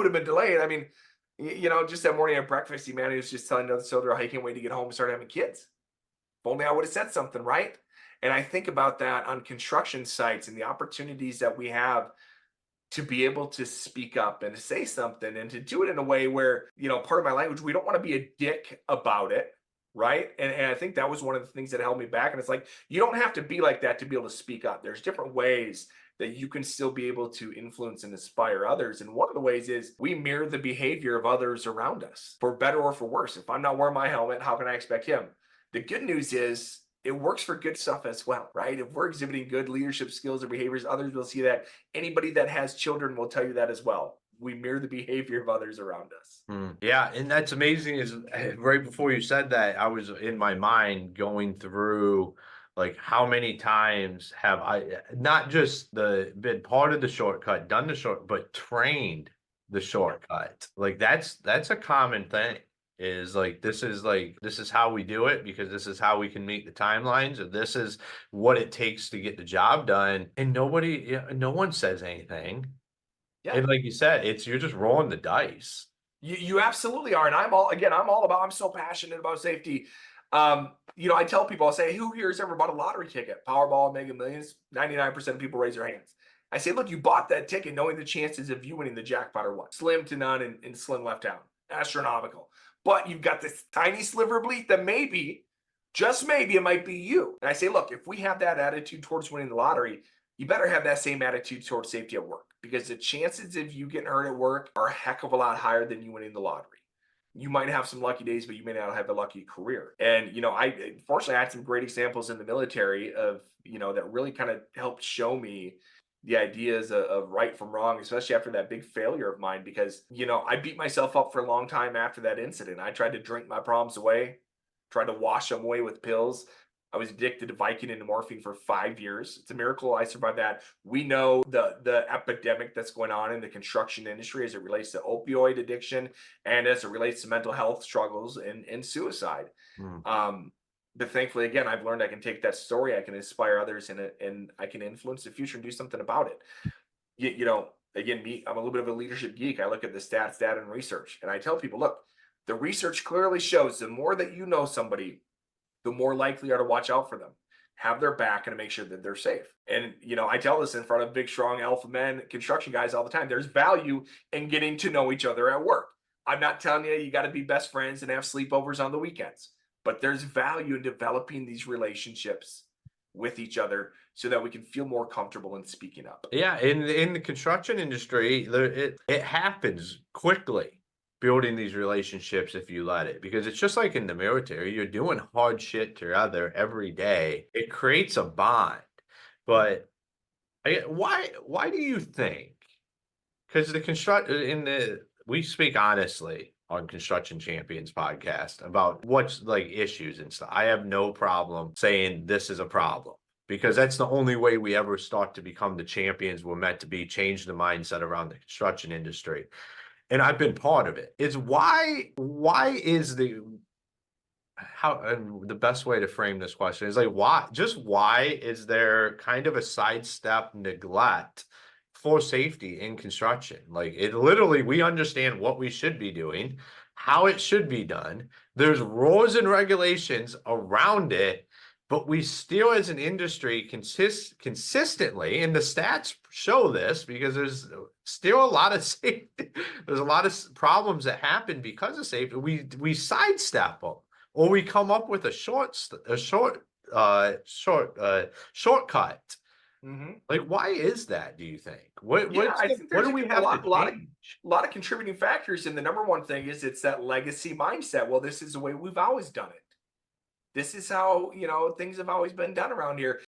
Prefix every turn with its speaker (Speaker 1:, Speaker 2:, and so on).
Speaker 1: would have been delayed. I mean, just that morning at breakfast, man, he was just telling another soldier how he can't wait to get home and start having kids. If only I would have said something, right? And I think about that on construction sites and the opportunities that we have to be able to speak up and to say something and to do it in a way where, part of my language, we don't want to be a dick about it. Right. And I think that was one of the things that held me back. And it's like, you don't have to be like that to be able to speak up. There's different ways that you can still be able to influence and inspire others. And one of the ways is we mirror the behavior of others around us, for better or for worse. If I'm not wearing my helmet, how can I expect him? The good news is it works for good stuff as well, right? If we're exhibiting good leadership skills or behaviors, others will see that. Anybody that has children will tell you that as well. We mirror the behavior of others around us.
Speaker 2: Yeah, and that's amazing. Is right before you said that, I was in my mind going through like how many times have I not just been part of the shortcut, done the short, but trained the shortcut. Like that's a common thing. Is this is how we do it because this is how we can meet the timelines, and this is what it takes to get the job done. And no one says anything.
Speaker 1: Yeah.
Speaker 2: And like you said, you're just rolling the dice.
Speaker 1: You absolutely are. And I'm so passionate about safety. I tell people, I'll say, who here has ever bought a lottery ticket? Powerball, Mega Millions? 99% of people raise their hands. I say, look, you bought that ticket knowing the chances of you winning the jackpot are what? Slim to none and slim left out. Astronomical. But you've got this tiny sliver of belief that maybe, just maybe, it might be you. And I say, look, if we have that attitude towards winning the lottery, you better have that same attitude towards safety at work, because the chances of you getting hurt at work are a heck of a lot higher than you winning the lottery. You might have some lucky days, but you may not have a lucky career. And, fortunately, I had some great examples in the military of, that really kind of helped show me the ideas of right from wrong, especially after that big failure of mine, because, I beat myself up for a long time after that incident. I tried to drink my problems away, tried to wash them away with pills. I was addicted to Vicodin and morphine for 5 years. It's a miracle I survived that. We know the epidemic that's going on in the construction industry as it relates to opioid addiction and as it relates to mental health struggles and suicide.
Speaker 2: Mm.
Speaker 1: But thankfully, again, I've learned I can take that story, I can inspire others in it, and I can influence the future and do something about it. Again, I'm a little bit of a leadership geek. I look at the stats, data, and research, and I tell people, look, the research clearly shows the more that you know somebody, the more likely you are to watch out for them, have their back, and to make sure that they're safe. And, I tell this in front of big, strong alpha men, construction guys all the time. There's value in getting to know each other at work. I'm not telling you got to be best friends and have sleepovers on the weekends, but there's value in developing these relationships with each other so that we can feel more comfortable in speaking up.
Speaker 2: Yeah, in the construction industry, it happens quickly, building these relationships if you let it, because it's just like in the military, you're doing hard shit together every day. It creates a bond. But why do you think? Because we speak honestly on Construction Champions podcast about what's like issues and stuff. I have no problem saying this is a problem, because that's the only way we ever start to become the champions we're meant to be, change the mindset around the construction industry. And I've been part of it. Is why is and the best way to frame this question is like, why is there kind of a sidestep neglect for safety in construction? Like, it literally, we understand what we should be doing, how it should be done. There's rules and regulations around it, but we still as an industry consistently, and the stats show this, because there's still a lot of safety, there's a lot of problems that happen because of safety. We sidestep them, or we come up with a shortcut.
Speaker 1: Mm-hmm.
Speaker 2: Like, why is that, do you think?
Speaker 1: I think
Speaker 2: What
Speaker 1: there's
Speaker 2: do we
Speaker 1: a
Speaker 2: have
Speaker 1: lot,
Speaker 2: to
Speaker 1: a lot of
Speaker 2: change?
Speaker 1: a lot of contributing factors, and the number one thing is it's that legacy mindset. Well, this is the way we've always done it. This is how things have always been done around here.